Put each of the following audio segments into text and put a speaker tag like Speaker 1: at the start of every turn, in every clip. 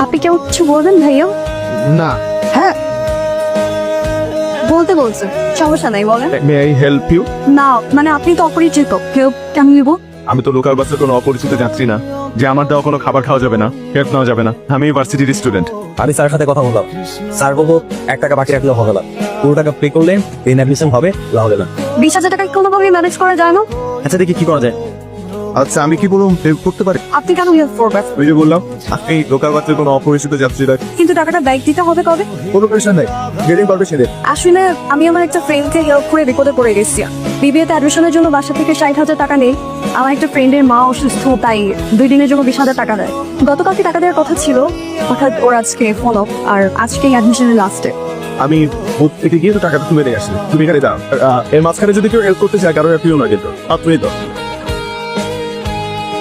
Speaker 1: আপনি কেউ কিছু বলবেন ভাইয়া?
Speaker 2: না।
Speaker 1: হ্যাঁ বলতে বলছে, সমস্যা নাই বলেন।
Speaker 2: May I help you?
Speaker 1: না মানে আপনি তো অপরিচিত, হেল্প কেন নিব?
Speaker 2: আমি তো লোকাল বাসের কোনো অপরিচিত যাত্রী না যে আমার দেওয়া কোনো খাবার খাওয়া যাবে না, হেল্প নেওয়া যাবে না। আমি ইউনিভার্সিটির স্টুডেন্ট।
Speaker 3: আমি স্যারের সাথে কথা বললাম, স্যার বলবো 1 টাকা বাকি রাখলেও হবে না, পুরো টাকা পে করলে অ্যাডমিশন হবে না হবে না।
Speaker 1: 20,000 টাকা কোনোভাবে ম্যানেজ করা যায় না?
Speaker 3: আচ্ছা দেখি কি করা যায়।
Speaker 2: আচ্ছা আমি কি বলবো, হেল্প করতে পারি?
Speaker 1: আপনি কেন হেল্প করবেন?
Speaker 2: ওই যে বললাম আপনি লোকাল বাসের কোনো অপরিচিত যাত্রীরা।
Speaker 1: কিন্তু টাকাটা ব্যাক দিতে হবে কবে?
Speaker 2: কোনো প্রেশার নেই, গেটিং পারবে সেদিন।
Speaker 1: আসলে আমি আমার একটা ফ্রেন্ডকে হেল্প করে বিপদে পড়ে গেছি। বিবিএতে অ্যাডমিশনের জন্য বাসা থেকে 60,000 টাকা নেই। আমার একটা ফ্রেন্ডের মা অসুস্থ, তাই 2 দিনের জন্য 20,000 টাকা দেয়। গতকালকে টাকা দেওয়ার কথা ছিল, অর্থাৎ ওর আজকে ফলো আর আজকে অ্যাডমিশনের লাস্টে।
Speaker 2: আমি বুথ থেকে গিয়ে তো টাকাটা তুলে দিয়ে আসি, তুমি এখানে দাও। এর মাঝখানে যদি কেউ হেল্প করতে চায় কারো হ্যাপিও না, কিন্তু আপনি তো।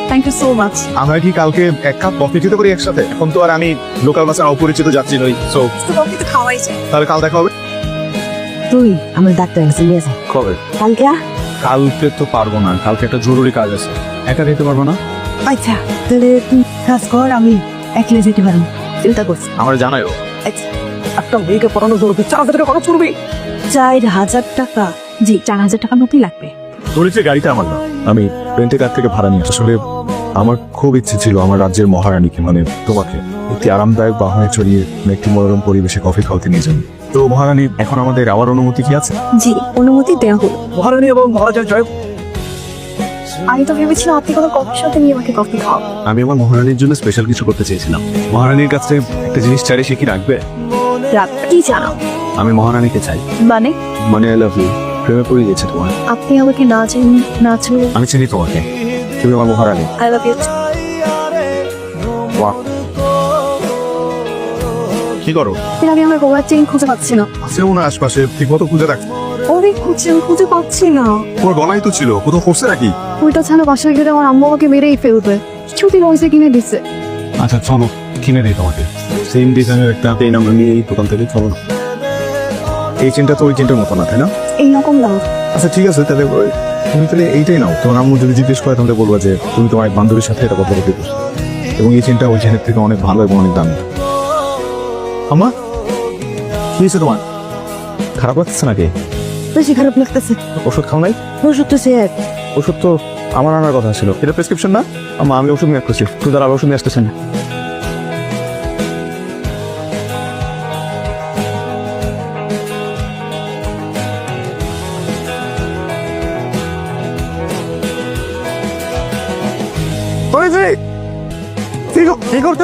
Speaker 1: Thank you so much.
Speaker 2: আমরা কি কালকে 1 কাপ কফি খেতে পারি একসাথে? এখন তো আর আমি লোকাল বাসের অপরিচিত যাত্রী নই, সো
Speaker 1: কফি তো খাওয়াই যায়।
Speaker 2: তাহলে কাল দেখা হবে।
Speaker 4: তুই আমার ডাক্তার কাছে নিয়ে যা
Speaker 2: কবে?
Speaker 4: কালকে।
Speaker 2: কালকে তো পারবো না, কালকে একটা জরুরি কাজ আছে, একা যেতে পারবো না।
Speaker 4: আচ্ছা তাহলে তুই কাজ কর, আমি একলা যেতে পারবো, চিন্তা করছি।
Speaker 2: আমার জানাইও।
Speaker 4: আচ্ছা, একটা মেয়েকে পড়ানো জরুরি, 4,000 টাকা খরচ করবি। 4,000 টাকা? জি 4,000 টাকার মতোই লাগবে।
Speaker 2: ধরেছে গাড়িটা আমার না, আমি রেন্টে কার থেকে ভাড়া নিয়ে আসলে আমার খুব ইচ্ছে ছিল আমার রাজ্যের মহারানীকে, মানে তোমাকে একটি আরামদায়ক বাহনে চড়িয়ে একটি মনোরম পরিবেশে কফি খাওয়াতে নিয়ে যান। তো মহারানী, এখন আমাদের আবার অনুমতি কি আছে?
Speaker 1: জি অনুমতি দেওয়া হলো।
Speaker 3: মহারানী এবং মহারাজার জয়।
Speaker 1: আমি তো ভেবেছিলাম আপনি কোনো কফির সাথে নিয়ে আমাকে কফি খাওয়াবেন।
Speaker 2: আমি আমার মহারানীর জন্য স্পেশাল কিছু করতে চেয়েছিলাম। মহারানীর কাছে একটা জিনিস চাইলে সে কি রাখবে?
Speaker 1: কি জানো?
Speaker 2: আমি মহারানীকে চাই।
Speaker 1: মানে
Speaker 2: মানে আই লাভ ইউ, প্রেমে পড়ে গেছে তোমার।
Speaker 1: আপনি আমাকে না চিনি না চিনি,
Speaker 2: আমি চিনি তোমাকে, তুমি আমার মহারানী।
Speaker 1: I love you.
Speaker 2: বাহ। কি করো?
Speaker 1: আমি আমার গোলার চেইন খুঁজে পাচ্ছি না।
Speaker 2: আছেও না আশপাশে, ঠিক মতো খুঁজে রাখ।
Speaker 1: অনেক খুঁজছি, আমি খুঁজে পাচ্ছি না।
Speaker 2: তোমার গলায় তো ছিল, কোথাও করছে নাকি?
Speaker 1: ওইটা ছাড়া বাসায় গেলে আমার আম্মু আমাকে মেরেই ফেলবে। কিছুদিন হয়েছে কিনে দিচ্ছে।
Speaker 2: আচ্ছা চলো কিনে দিই তোমাকে, সেম ডিজাইনের একটা চেইন আমরা নিয়ে এই দোকান থেকে। চলো, এই চেনটা তো ওই চেনটার মতো না, তাই না?
Speaker 1: এইরকম দাম।
Speaker 2: আচ্ছা ঠিক আছে, তাহলে তুমি তাহলে এইটাই নাও। তোমার আম্মু যদি জিজ্ঞেস করে তাহলে বলবো যে তুমি তোমার এক বান্ধবীর সাথে এটা কথা বলতে বসো, এবং এই চেনটা ওই চেনের থেকে অনেক ভালো এবং অনেক দামি। আম্মা কি হয়েছে তোমার? খারাপ লাগছে নাকি?
Speaker 4: বেশি খারাপ লাগতেছে।
Speaker 2: ওষুধ খাও নাই?
Speaker 4: ওষুধ তো শেয়ার।
Speaker 2: ওষুধ তো আমার আনার কথা ছিল, এটা প্রেসক্রিপশন না? আম্মা আমি ওষুধ নিয়ে আসতেছি, তুই তারা ওষুধ নিয়ে আসতেছেন। কি করতে